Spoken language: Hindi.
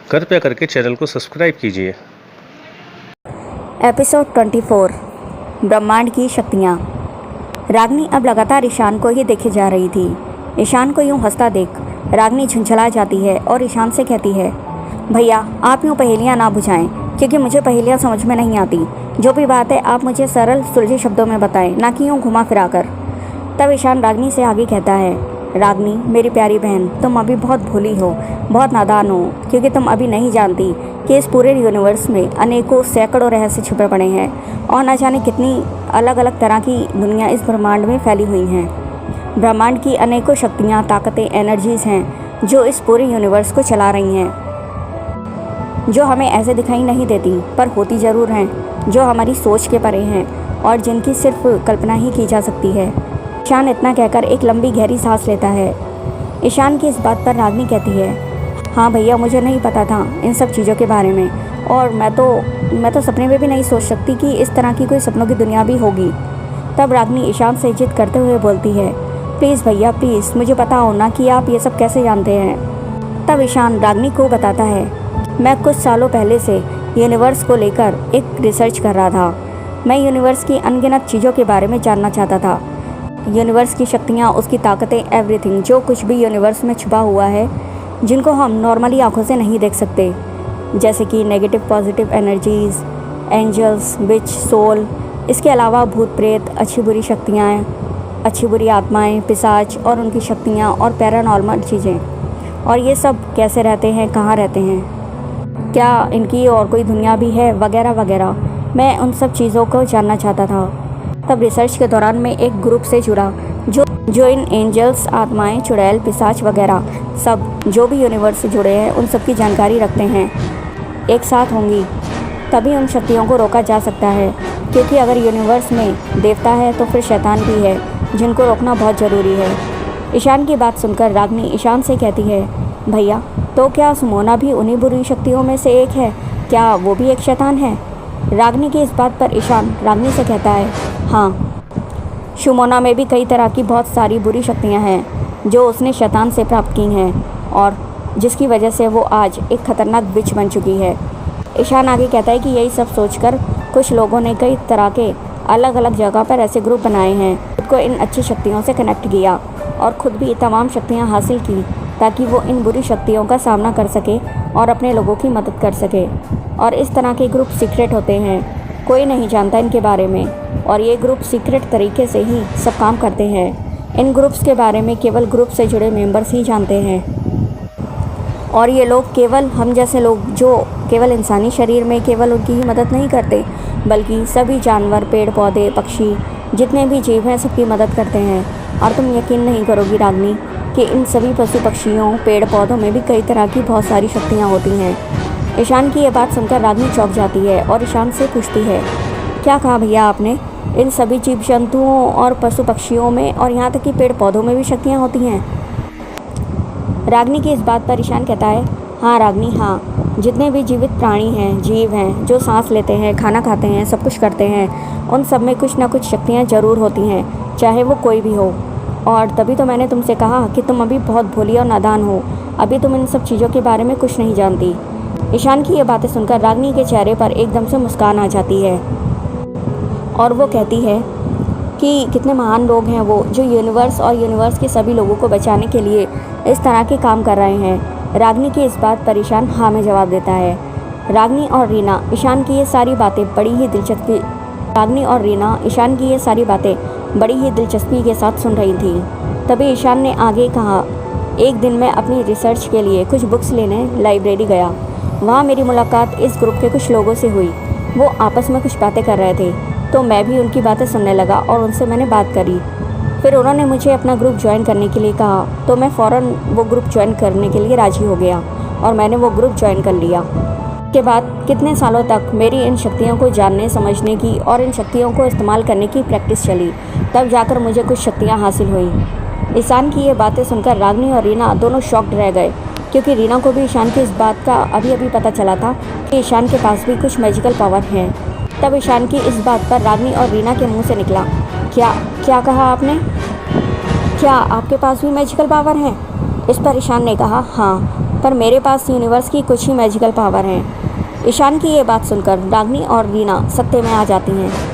कृपया करके चैनल को सब्सक्राइब कीजिए। एपिसोड 24 ब्रह्मांड की शक्तियाँ। रागनी अब लगातार ईशान को ही देखे जा रही थी। ईशान को यूं हंसता देख रागनी झुंझला जाती है और ईशान से कहती है, भैया आप यूं पहेलियाँ ना बुझाएं, क्योंकि मुझे पहेलियाँ समझ में नहीं आती। जो भी बात है आप मुझे सरल सुलझे शब्दों में बताएं, ना कि यूं घुमा फिरा कर। तब ईशान रागनी से आगे कहता है, रागनी मेरी प्यारी बहन, तुम अभी बहुत भोली हो, बहुत नादान हो, क्योंकि तुम अभी नहीं जानती कि इस पूरे यूनिवर्स में अनेकों सैकड़ों रहस्य छुपे पड़े हैं और न जाने कितनी अलग अलग तरह की दुनिया इस ब्रह्मांड में फैली हुई हैं। ब्रह्मांड की अनेकों शक्तियाँ, ताकतें, एनर्जीज़ हैं जो इस पूरे यूनिवर्स को चला रही हैं, जो हमें ऐसे दिखाई नहीं देती पर होती ज़रूर हैं, जो हमारी सोच के परे हैं और जिनकी सिर्फ कल्पना ही की जा सकती है। ईशान इतना कहकर एक लंबी गहरी सांस लेता है। ईशान की इस बात पर रागनी कहती है, हाँ भैया मुझे नहीं पता था इन सब चीज़ों के बारे में, और मैं तो सपने में भी नहीं सोच सकती कि इस तरह की कोई सपनों की दुनिया भी होगी। तब रागनी ईशान से जिद करते हुए बोलती है, प्लीज़ भैया प्लीज़ मुझे बताओ ना कि आप ये सब कैसे जानते हैं। तब ईशान रागनी को बताता है, मैं कुछ सालों पहले से यूनिवर्स को लेकर एक रिसर्च कर रहा था। मैं यूनिवर्स की अनगिनत चीज़ों के बारे में जानना चाहता था। यूनिवर्स की शक्तियाँ, उसकी ताकतें, एवरीथिंग, जो कुछ भी यूनिवर्स में छुपा हुआ है, जिनको हम नॉर्मली आंखों से नहीं देख सकते, जैसे कि नेगेटिव पॉजिटिव एनर्जीज़, एंजल्स, विच, सोल, इसके अलावा भूत प्रेत, अच्छी बुरी शक्तियाँ, अच्छी बुरी आत्माएं, पिशाच और उनकी शक्तियाँ और पैरानॉर्मल चीज़ें, और ये सब कैसे रहते हैं, कहाँ रहते हैं, क्या इनकी और कोई दुनिया भी है, वगैरह वगैरह। मैं उन सब चीज़ों को जानना चाहता था। तब रिसर्च के दौरान मैं एक ग्रुप से जुड़ा जो इन एंजल्स, आत्माएं, चुड़ैल, पिशाच वगैरह सब जो भी यूनिवर्स से जुड़े हैं उन सब की जानकारी रखते हैं, एक साथ होंगी तभी उन शक्तियों को रोका जा सकता है, क्योंकि अगर यूनिवर्स में देवता है तो फिर शैतान भी है, जिनको रोकना बहुत ज़रूरी है। ईशान की बात सुनकर रागनी ईशान से कहती है, भैया तो क्या सुमोना भी उन्हीं बुरी शक्तियों में से एक है? क्या वो भी एक शैतान है? रागनी की इस बात पर ईशान रागनी से कहता है, हाँ, सुमोना में भी कई तरह की बहुत सारी बुरी शक्तियाँ हैं जो उसने शैतान से प्राप्त की हैं, और जिसकी वजह से वो आज एक खतरनाक विच बन चुकी है। ईशान आगे कहता है कि यही सब सोचकर कुछ लोगों ने कई तरह के अलग अलग जगह पर ऐसे ग्रुप बनाए हैं, खुद को इन अच्छी शक्तियों से कनेक्ट किया और खुद भी तमाम शक्तियाँ हासिल की, ताकि वो इन बुरी शक्तियों का सामना कर सके और अपने लोगों की मदद कर सके। और इस तरह के ग्रुप सीक्रेट होते हैं, कोई नहीं जानता इनके बारे में, और ये ग्रुप सीक्रेट तरीके से ही सब काम करते हैं। इन ग्रुप्स के बारे में केवल ग्रुप से जुड़े मेंबर्स ही जानते हैं, और ये लोग केवल हम जैसे लोग जो केवल इंसानी शरीर में केवल उनकी ही मदद नहीं करते, बल्कि सभी जानवर, पेड़ पौधे, पक्षी, जितने भी जीव हैं सबकी मदद करते हैं। और तुम यकीन नहीं करोगी रागनी कि इन सभी पशु पक्षियों, पेड़ पौधों में भी कई तरह की बहुत सारी शक्तियाँ होती हैं। ईशान की ये बात सुनकर रागनी चौंक जाती है और ईशान से पूछती है, क्या कहा भैया आपने? इन सभी जीव जंतुओं और पशु पक्षियों में और यहाँ तक कि पेड़ पौधों में भी शक्तियाँ होती हैं? रागनी की इस बात पर ईशान कहता है, हाँ रागनी हाँ, जितने भी जीवित प्राणी हैं, जीव हैं, जो सांस लेते हैं, खाना खाते हैं, सब कुछ करते हैं, उन सब में कुछ ना कुछ शक्तियाँ ज़रूर होती हैं, चाहे वो कोई भी हो। और तभी तो मैंने तुमसे कहा कि तुम अभी बहुत भोली और नादान हो, अभी तुम इन सब चीज़ों के बारे में कुछ नहीं जानती। ईशान की ये बातें सुनकर रागनी के चेहरे पर एकदम से मुस्कान आ जाती है और वो कहती है कि कितने महान लोग हैं वो, जो यूनिवर्स और यूनिवर्स के सभी लोगों को बचाने के लिए इस तरह के काम कर रहे हैं। रागनी की इस बात पर ईशान हाँ में जवाब देता है। रागनी और रीना ईशान की ये सारी बातें बड़ी ही दिलचस्पी के साथ सुन रही थी। तभी ईशान ने आगे कहा, एक दिन मैं अपनी रिसर्च के लिए कुछ बुक्स लेने लाइब्रेरी गया। वहाँ मेरी मुलाकात इस ग्रुप के कुछ लोगों से हुई। वो आपस में कुछ बातें कर रहे थे, तो मैं भी उनकी बातें सुनने लगा और उनसे मैंने बात करी। फिर उन्होंने मुझे अपना ग्रुप ज्वाइन करने के लिए कहा, तो मैं फ़ौरन वो ग्रुप ज्वाइन करने के लिए राज़ी हो गया और मैंने वो ग्रुप ज्वाइन कर लिया। के बाद कितने सालों तक मेरी इन शक्तियों को जानने, समझने की और इन शक्तियों को इस्तेमाल करने की प्रैक्टिस चली, तब जाकर मुझे कुछ शक्तियाँ हासिल हुई। ईशान की ये बातें सुनकर रागनी और रीना दोनों शॉक्ड रह गए, क्योंकि रीना को भी ईशान की इस बात का अभी अभी पता चला था कि ईशान के पास भी कुछ मैजिकल पावर है। तब ईशान की इस बात पर रागनी और रीना के मुंह से निकला, क्या कहा आपने? क्या आपके पास भी मैजिकल पावर है? इस पर ईशान ने कहा, हाँ, पर मेरे पास यूनिवर्स की कुछ ही मैजिकल पावर हैं। ईशान की ये बात सुनकर रागनी और रीना सत्ते में आ जाती हैं।